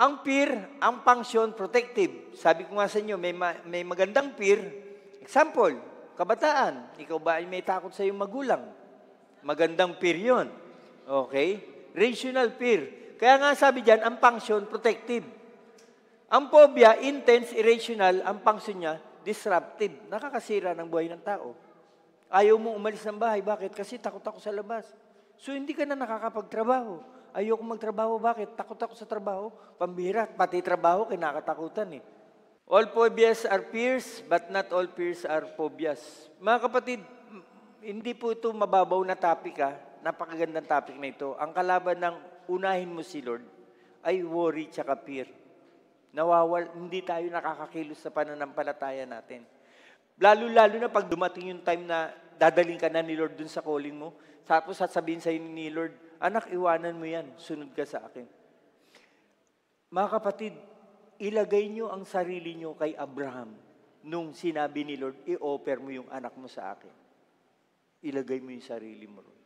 Ang fear, ang function, protective. Sabi ko nga sa inyo, may magandang fear. Example, kabataan. Ikaw ba ay may takot sa iyong magulang? Magandang fear yun. Okay? Rational fear. Kaya nga sabi dyan, ang function, protective. Ang phobia, intense, irrational. Ang function niya, disruptive. Nakakasira ng buhay ng tao. Ayaw mong umalis ng bahay. Bakit? Kasi takot ako sa labas. So, hindi ka na nakakapagtrabaho. Ayoko magtrabaho. Bakit? Takot ako sa trabaho. Pambihira. Pati trabaho, kinakatakutan eh. All phobias are fears, but not all fears are phobias. Mga kapatid, hindi po ito mababaw na topic ha. Napakagandang topic na ito. Ang kalaban ng unahin mo si Lord ay worry tsaka fear. Hindi tayo nakakakilos sa pananampalataya natin. Lalo-lalo na pag dumating yung time na dadaling ka na ni Lord dun sa calling mo, tapos sasabihin sa'yo ni Lord, anak, iwanan mo yan, sunod ka sa akin. Mga kapatid, ilagay nyo ang sarili nyo kay Abraham nung sinabi ni Lord, i-offer mo yung anak mo sa akin. Ilagay mo yung sarili mo ron.